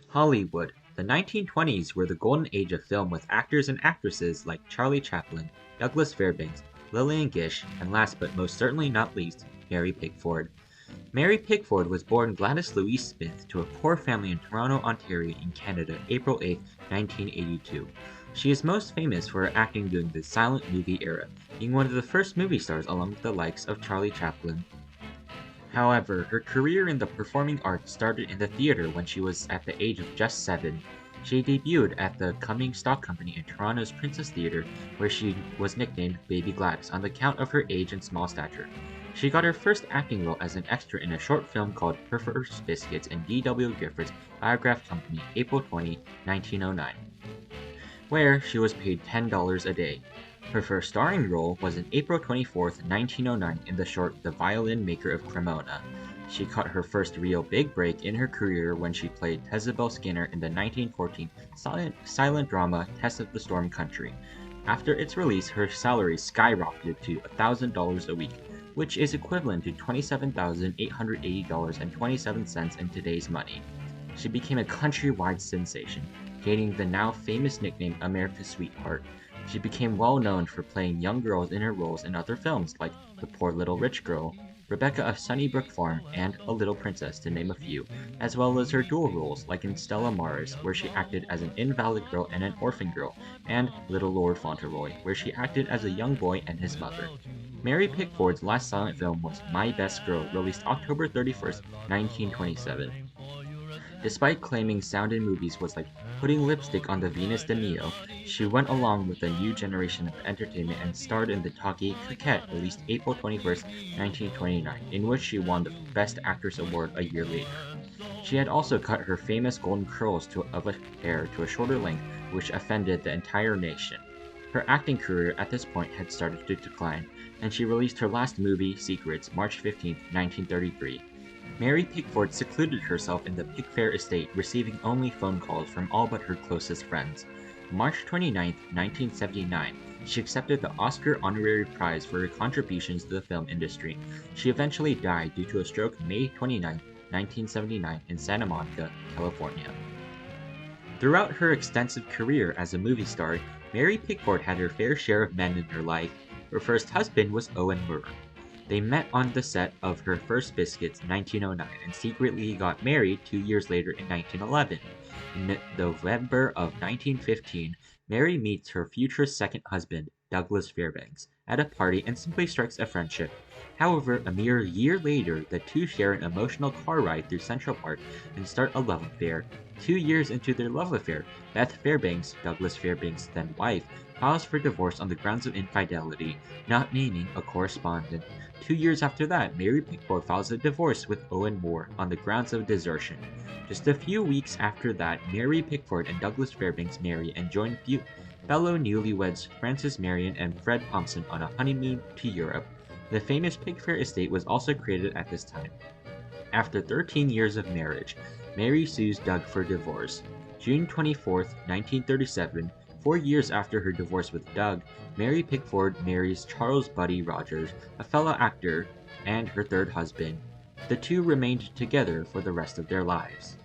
Hollywood. The 1920s were the golden age of film with actors and actresses like Charlie Chaplin, Douglas Fairbanks, Lillian Gish, and last but most certainly not least, Mary Pickford. Mary Pickford was born Gladys Louise Smith to a poor family in Toronto, Ontario in Canada, April 8, 1982. She is most famous for her acting during the silent movie era, being one of the first movie stars along with the likes of Charlie Chaplin. However, her career in the performing arts started in the theater when she was at the age of just 7. She debuted at the Cumming Stock Company in Toronto's Princess Theatre, where she was nicknamed Baby Gladys on the count of her age and small stature. She got her first acting role as an extra in a short film called Her First Biscuits in D.W. Griffith's Biograph Company, April 20, 1909, where she was paid $10 a day. Her first starring role was in April 24, 1909 in the short The Violin Maker of Cremona. She caught her first real big break in her career when she played Jezebel Skinner in the 1914 silent drama Test of the Storm Country. After its release, her salary skyrocketed to $1,000 a week, which is equivalent to $27,880.27 in today's money. She became a countrywide sensation, gaining the now famous nickname America's Sweetheart. She became well known for playing young girls in her roles in other films like The Poor Little Rich Girl, Rebecca of Sunnybrook Farm, and A Little Princess, to name a few, as well as her dual roles like in Stella Maris, where she acted as an invalid girl and an orphan girl, and Little Lord Fauntleroy, where she acted as a young boy and his mother. Mary Pickford's last silent film was My Best Girl, released October 31st, 1927. Despite claiming sound in movies was like putting lipstick on the Venus de Milo, she went along with the new generation of entertainment and starred in the talkie Coquette, released April 21st, 1929, in which she won the Best Actress award a year later. She had also cut her famous golden curls of a hair to a shorter length, which offended the entire nation. Her acting career at this point had started to decline, and she released her last movie, Secrets, March 15, 1933. Mary Pickford secluded herself in the Pickford estate, receiving only phone calls from all but her closest friends. March 29, 1979, she accepted the Oscar Honorary Prize for her contributions to the film industry. She eventually died due to a stroke May 29, 1979 in Santa Monica, California. Throughout her extensive career as a movie star, Mary Pickford had her fair share of men in her life. Her first husband was Owen Moore. They met on the set of Her First Biscuits in 1909 and secretly got married 2 years later in 1911. In November of 1915, Mary meets her future second husband, Douglas Fairbanks, at a party and simply strikes a friendship. However, a mere year later, the two share an emotional car ride through Central Park and start a love affair. 2 years into their love affair, Beth Fairbanks, Douglas Fairbanks' then wife, files for divorce on the grounds of infidelity, not naming a correspondent. 2 years after that, Mary Pickford files a divorce with Owen Moore on the grounds of desertion. Just a few weeks after that, Mary Pickford and Douglas Fairbanks marry and join fellow newlyweds Frances Marion and Fred Thompson on a honeymoon to Europe. The famous Pickford estate was also created at this time. After 13 years of marriage, Mary sues Doug for divorce. June 24, 1937, 4 years after her divorce with Doug, Mary Pickford marries Charles Buddy Rogers, a fellow actor and her third husband. The two remained together for the rest of their lives.